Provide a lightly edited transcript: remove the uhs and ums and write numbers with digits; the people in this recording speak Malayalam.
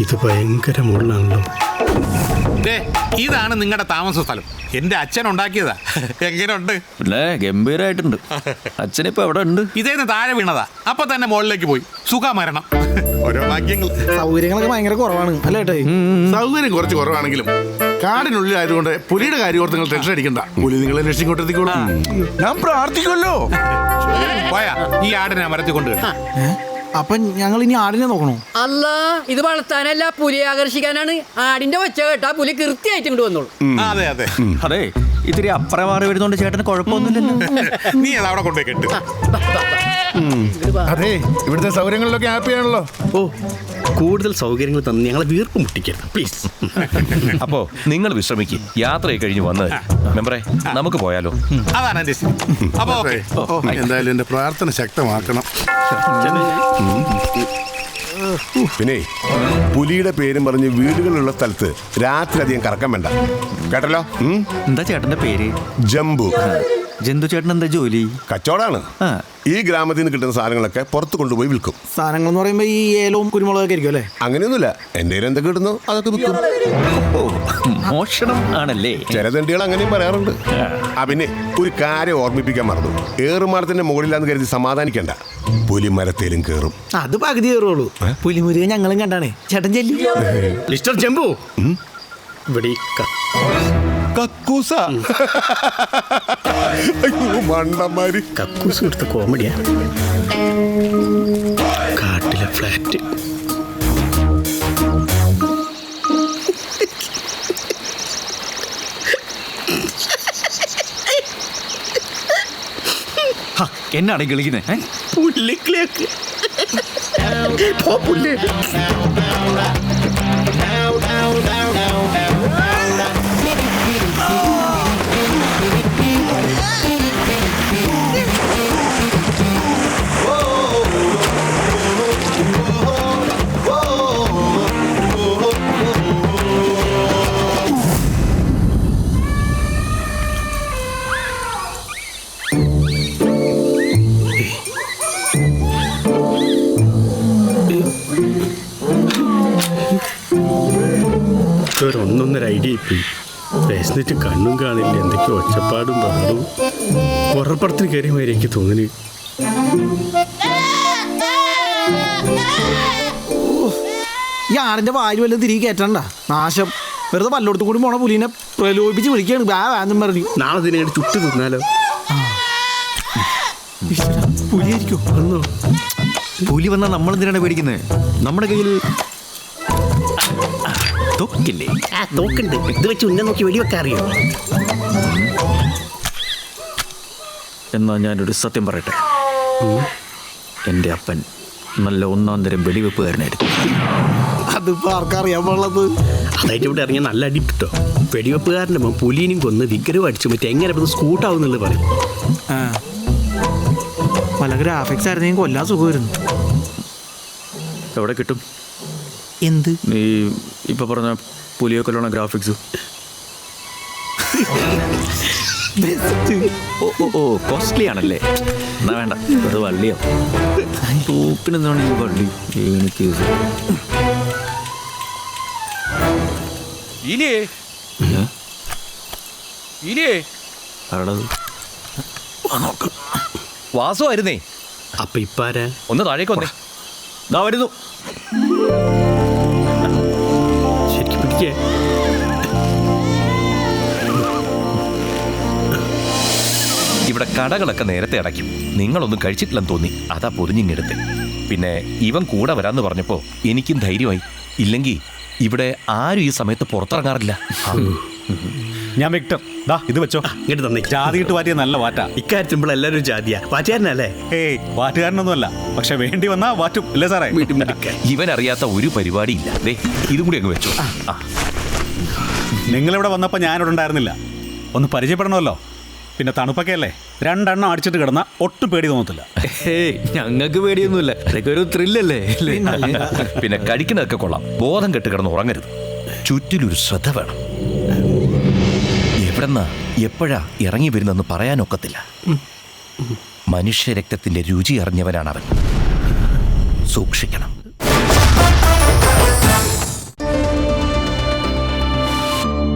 ഇത് ഭയങ്കര മുള്ളാണല്ലോ. ഇതാണ് നിങ്ങളുടെ താമസ സ്ഥലം. എന്റെ അച്ഛൻ ഉണ്ടാക്കിയതാ. എങ്ങനെയുണ്ട്? പിന്നെ ഗംഭീരായിട്ടുണ്ട്. അച്ഛനിപ്പോ എവിടെ ഉണ്ട്? ഇതേന്ന് താഴെ വീണതാ. അപ്പൊ തന്നെ മുകളിലേക്ക് പോയി. സുഖമരണം. ഓരോ ഭാഗ്യങ്ങൾ. സൗകര്യങ്ങളൊക്കെ ഭയങ്കര കുറവാണ് അല്ലേ ഏട്ടാ? സൗകര്യം കുറച്ച് കുറവാണെങ്കിലും കാടിനുള്ളിലായതുകൊണ്ട് പുലിയുടെ കാര്യം ഓർത്ത് നിങ്ങൾ ടെൻഷൻ അടിക്കണ്ട. പുലി നിങ്ങളെ രക്ഷിക്കൊണ്ടെത്തിക്കോളൂ. ഞാൻ പ്രാർത്ഥിക്കുമല്ലോ. പോയാ ഈ ആടിനെ മരത്തിൽ കൊണ്ട് കേട്ടോ. അപ്പൊ ഞങ്ങൾ ഇനി ആടിനെ നോക്കണോ? അല്ല, ഇത് വളർത്താനല്ല, പുലിയെ ആകർഷിക്കാനാണ്. ആടിന്റെ ഒച്ച കേട്ടാ പുലി കൃത്യമായിട്ട് ഇങ്ങോട്ട് വന്നോളൂ. അതെ അതെ അതെ, ഇത്തിരി അപ്പുറം മാറി വരുന്നോണ്ട് ചേട്ടന് കുഴപ്പമൊന്നുമില്ലല്ലോ. നീ അത് അവിടെ കൊണ്ടുപോയി കെട്ട്. അതെ, ഇവിടുത്തെ സൗകര്യങ്ങളിലൊക്കെ ഹാപ്പിയാണല്ലോ. ഓ, കൂടുതൽ സൗകര്യങ്ങൾ തന്ന് ഞങ്ങളെ വീർപ്പ് മുട്ടിക്കരുത് പ്ലീസ്. അപ്പോ നിങ്ങൾ വിശ്രമിക്കും. യാത്ര കഴിഞ്ഞ് വന്നത് മെമ്പറെ, നമുക്ക് പോയാലോ? അതാണ് എന്റെ സ്ഥിതി. അപ്പൊ ഓക്കെ. എന്തായാലും എന്റെ പ്രാർത്ഥന ശക്തമാക്കണം. പിന്നെ പുലിയുടെ പേരും പറഞ്ഞ് വീടുകളുള്ള സ്ഥലത്ത് രാത്രി അധികം കറക്കം വേണ്ട, കേട്ടല്ലോ? എന്താ ചേട്ടന്റെ പേര്? ജംബു. ജന്തു ചേട്ടൻ എന്താ ജോലി? കച്ചവടാണ്. ഈ ഗ്രാമത്തിൽ നിന്ന് കിട്ടുന്ന സാധനങ്ങളൊക്കെ പുറത്ത് കൊണ്ടുപോയി വിൽക്കും. സാധനങ്ങൾ എന്ന് പറയുമ്പോ ഈ ഏലവും കുരുമുളകൊക്കെ ആയിരിക്കും അല്ലേ? അങ്ങനെയൊന്നുമില്ല, എന്റെ കയ്യിൽ എന്തൊക്കെ കിട്ടുന്നു അതൊക്കെ വിൽക്കും. മോഷണം ആണല്ലേ? ചില തണ്ടികൾ അങ്ങനെയും പറയാറുണ്ട്. പിന്നെ ഒരു കാര്യം ഓർമ്മിപ്പിക്കാൻ മറന്നു. ഏറുമാടത്തിന്റെ മുകളിലാന്ന് കരുതി സമാധാനിക്കണ്ട, പുലി മരത്തേലും കയറും. അത് പകുതി കയറുള്ളൂ. പുലിമുരുകൻ ഞങ്ങളും കണ്ടാണേ. ചേട്ടൻ ചെല്ലി. മിസ്റ്റർ ജംബു, ഇവിടെ കക്കൂസ. മണ്ടന്മാര് കക്കൂസ് കൊടുത്ത കോമഡിയാ. കാട്ടിലെ ഫ്ലാറ്റ്. എന്നാണ് കളിക്കുന്നേ? പുല്ലിക്കിളിയൊക്കെ പുല്ല്. ഒന്നൊന്നര ഐഡിയ ഇപ്പം വിശന്നിട്ട് കണ്ണും കാണില്ല, എന്തൊക്കെയോ ഒച്ചപ്പാടും പാടും. ഉറപ്പടത്തിന് കയറിയമാതിരി എനിക്ക് തോന്നുന്നു. ഈ ആടിന്റെ വായു വല്ലതും തിരികെ കയറ്റണ്ട. നാശം. വെറുതെ വല്ലോടത്തും കൂടി പോണ പുലിനെ പ്രലോഭിപ്പിച്ച് വിളിക്കുകയാണ്. വേന്നും പറഞ്ഞു. നാളെ ഇതിനെ ചുട്ട് തിന്നാലോ? പുലിയായിരിക്കും. വന്നോ? പുലി വന്നാൽ നമ്മൾ എന്തിനാണ് പേടിക്കുന്നത്? നമ്മുടെ കയ്യിൽ തോക്കില്ലേ? തോക്കുണ്ട്. ഇത് വെച്ച് ഉന്നം നോക്കി വെടിവെക്കാറിയോ? എന്നാ ഞാനൊരു സത്യം പറയട്ടെ. എൻ്റെ അപ്പൻ നല്ല ഒന്നാം തരം വെടിവെപ്പുകാരനായിരുന്നു. അതിപ്പോ ആർക്കറിയാൻ പാടുള്ളത്? അതായിട്ട് ഇവിടെ ഇറങ്ങിയ നല്ല അടി കിട്ടോ. വെടിവെപ്പുകാരൻ്റെ പുലിനും കൊന്ന് വിഗ്രഹം അടിച്ചു മറ്റേ എങ്ങനെ സ്കൂട്ടാവുന്നുള്ളത് പറയും. പല ഗ്രാഫിക്സ് ആയിരുന്നെങ്കിൽ കൊല്ലാൻ സുഖമായിരുന്നു. എവിടെ കിട്ടും? എന്ത്? നീ ഇപ്പൊ പറഞ്ഞ പുലിയെ കൊല്ലണ ഗ്രാഫിക്സ്? ഓ കോസ്റ്റ്ലി ആണല്ലേ? എന്നാ വേണ്ട, അത് വള്ളിയോ? തോക്കിനെന്താണ് ഈ വള്ളി? എനിക്ക് വാസു ആയിരുന്നേ. അപ്പൊ ഇപ്പാരാ? ഒന്ന് താഴേക്ക് വന്നേ. ദാ വരുന്നു. ശരിക്കും പിടിക്കേ? ഇവിടെ കടകളൊക്കെ നേരത്തെ അടയ്ക്കും. നിങ്ങളൊന്നും കഴിച്ചിട്ടില്ലെന്ന് തോന്നി, അതാ പൊതിഞ്ഞിങ്ങെടുത്ത്. പിന്നെ ഇവൻ കൂടെ വരാന്ന് പറഞ്ഞപ്പോ എനിക്കും ധൈര്യമായി. ഇല്ലെങ്കിൽ ഇവിടെ ആരും ഈ സമയത്ത് പുറത്തിറങ്ങാറില്ല. ഞാൻ വിക്ടർ. ദാ ഇത് വെച്ചോ. ഇങ്ങോട്ട് തന്നെ. ജാതി ഇട്ട് വാറ്റിയ നല്ല വാറ്റാ. ഇക്കാര്യത്തിൽ എല്ലാവരും ജാതിയാ. വാറ്റുകാരനല്ലേ? ഏയ്, വാറ്റുകാരനൊന്നുമല്ല. പക്ഷെ വേണ്ടി വന്നാ വാറ്റും അല്ലേ സാറേ? ഇവൻ അറിയാത്ത ഒരു പരിപാടിയില്ല. ദേ ഇതും കൂടി അങ്ങ് വെച്ചോ. നിങ്ങളിവിടെ വന്നപ്പോൾ ഞാനിവിടെ ഉണ്ടായിരുന്നില്ല. ഒന്ന് പരിചയപ്പെടണമല്ലോ. പിന്നെ തണുപ്പൊക്കെ അല്ലേ, 2 എണ്ണം അടിച്ചിട്ട് കിടന്ന ഒട്ടും പേടി തോന്നത്തില്ല. ഞങ്ങൾക്ക് പേടിയൊന്നുമില്ല. അതൊക്കെ ഒരു ത്രില്ലല്ലേ? പിന്നെ കഴിക്കുന്നതൊക്കെ കൊള്ളാം. ബോധം കെട്ട് കിടന്ന് ഉറങ്ങരുത്. ചുറ്റിലൊരു ശ്രദ്ധ വേണം. എവിടെന്നാ എപ്പോഴാ ഇറങ്ങി വരുന്നെന്ന് പറയാനൊക്കത്തില്ല. മനുഷ്യരക്തത്തിന്റെ രുചി അറിഞ്ഞവനാണവൻ. സൂക്ഷിക്കണം.